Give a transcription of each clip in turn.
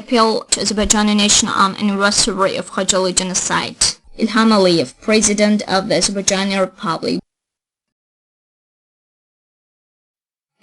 Appeal to Azerbaijani nation on anniversary of Khojaly Genocide. İlham Aliyev, President of the Azerbaijani Republic.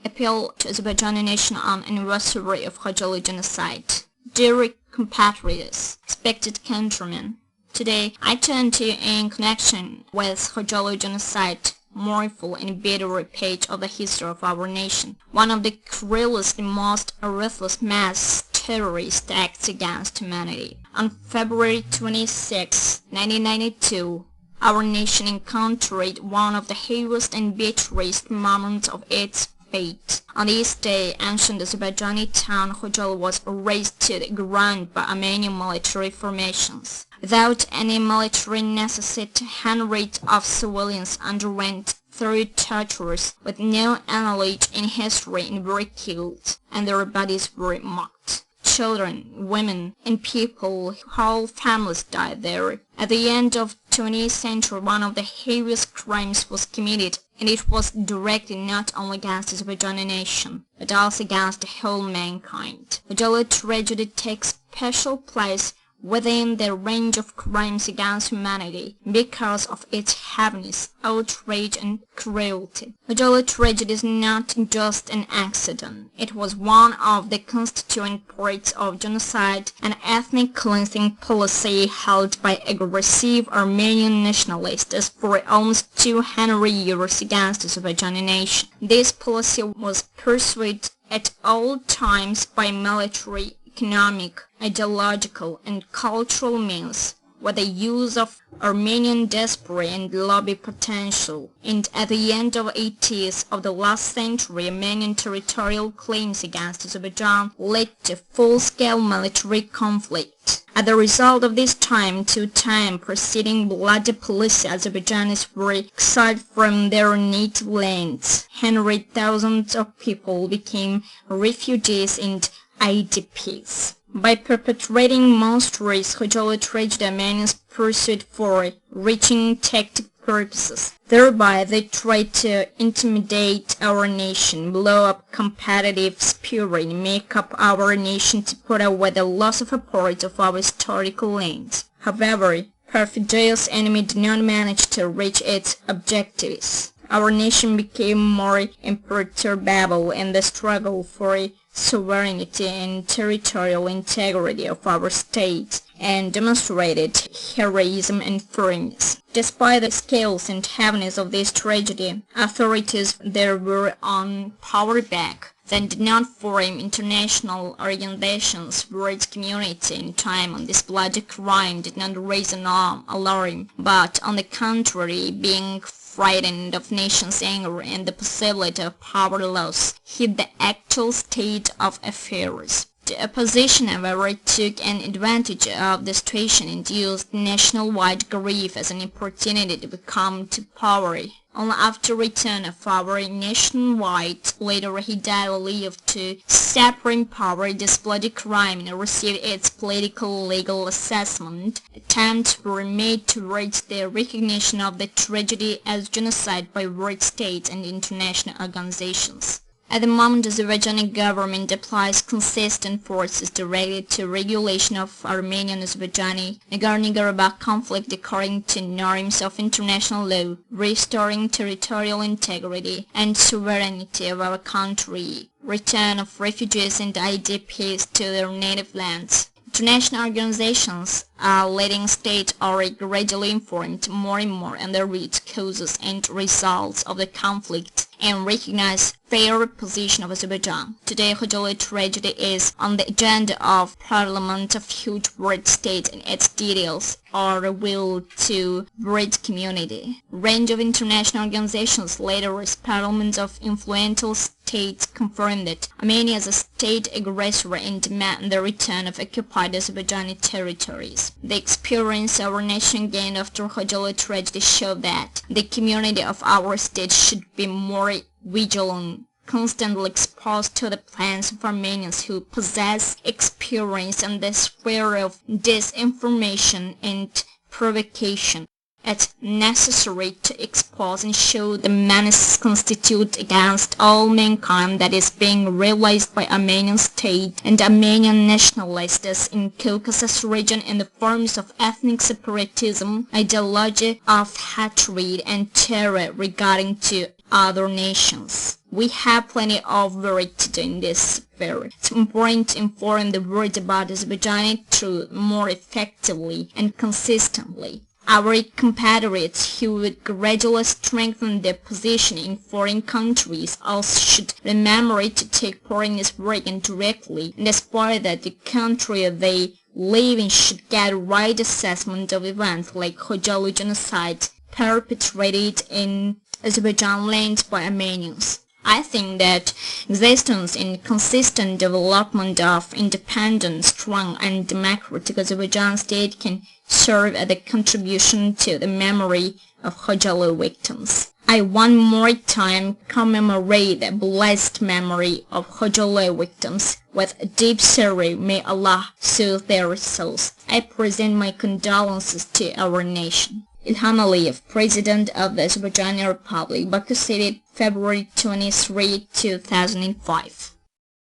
Appeal to Azerbaijani nation on anniversary of Khojaly Genocide. Dear compatriots, respected countrymen, today I turn to you in connection with Khojaly Genocide, mournful and bitter page of the history of our nation, one of the cruelest and most ruthless mass terrorist acts against humanity. On February 26, 1992, our nation encountered one of the heaviest and bitterest moments of its fate. On this day, ancient Azerbaijani town Khojaly was razed to the ground by Armenian military formations. Without any military necessity, hundreds of civilians underwent through tortures with no knowledge in history and were killed, and their bodies were mocked. Children, women, and people, whole families died there. At the end of the 20th century, one of the heaviest crimes was committed, and it was directed not only against the Azerbaijani nation, but also against the whole mankind. The Khojaly tragedy takes special place within the range of crimes against humanity because of its heaviness, outrage, and cruelty. The Khojaly tragedy is not just an accident. It was one of the constituent parts of genocide, an ethnic cleansing policy held by aggressive Armenian nationalists for almost 200 years against the Azerbaijani nation. This policy was pursued at all times by military, economic, ideological, and cultural means, with the use of Armenian diaspora and lobby potential, and at the end of the 80s of the last century, Armenian territorial claims against Azerbaijan led to full-scale military conflict. As a result of this time-to-time proceeding bloody policy, Azerbaijanis were exiled from their native lands. Hundreds of thousands of people became refugees and IDPs. By perpetrating monstrous Khojaly tragedy, Armenians pursued for reaching tactic purposes. Thereby, they tried to intimidate our nation, blow up competitive spirit, and make up our nation to put away the loss of a part of our historical lands. However, perfidious enemy did not manage to reach its objectives. Our nation became more imperturbable in the struggle for sovereignty and territorial integrity of our state, and demonstrated heroism and firmness. Despite the scales and heaviness of this tragedy, authorities there were on power back. They did not form international organizations, world community in time on this bloody crime did not raise an alarm, but on the contrary, being frightened of nations' anger and the possibility of power loss, hid the actual state of affairs. The opposition, however, took an advantage of the situation and used nationwide grief as an opportunity to come to power. Only after return of our nationwide leader Hidayat Aliyev to supreme power, this bloody crime received its political legal assessment. Attempts were made towards the recognition of the tragedy as genocide by world states and international organizations. At the moment, the Azerbaijani government applies consistent forces directed to regulation of Armenian-Azerbaijani Nagorno-Karabakh conflict according to norms of international law, restoring territorial integrity and sovereignty of our country, return of refugees and IDPs to their native lands. International organizations, leading states are gradually informed more and more on the root causes and results of the conflict and recognize fair position of Azerbaijan. Today, Khojaly tragedy is on the agenda of Parliament of huge world states, and its details are revealed to world community. Range of international organizations, later as parliaments of influential states, confirmed that Armenia is a state aggressor and demand the return of occupied Azerbaijani territories. The experience our nation gained after Khojaly tragedy showed that the community of our state should be more vigilant, constantly exposed to the plans of Armenians who possess experience in the sphere of disinformation and provocation. it's necessary to expose and show the menace constitute against all mankind that is being realized by Armenian state and Armenian nationalists in Caucasus region in the forms of ethnic separatism, ideology of hatred and terror regarding to other nations. We have plenty of work to do in this sphere. It's important to inform the world about Azerbaijani truth more effectively and consistently. Our compatriots who would gradually strengthen their position in foreign countries also should remember to take part in this work indirectly and aspire that the country they live in should get a right assessment of events like Khojaly Genocide perpetrated in Azerbaijan land by Armenians. I think that existence and consistent development of independent, strong and democratic Azerbaijan state can serve as a contribution to the memory of Khojaly victims. I one more time commemorate the blessed memory of Khojaly victims with a deep sorrow. May Allah soothe their souls. I present my condolences to our nation. İlham Aliyev, President of the Azerbaijani Republic, Baku City, February 23, 2005.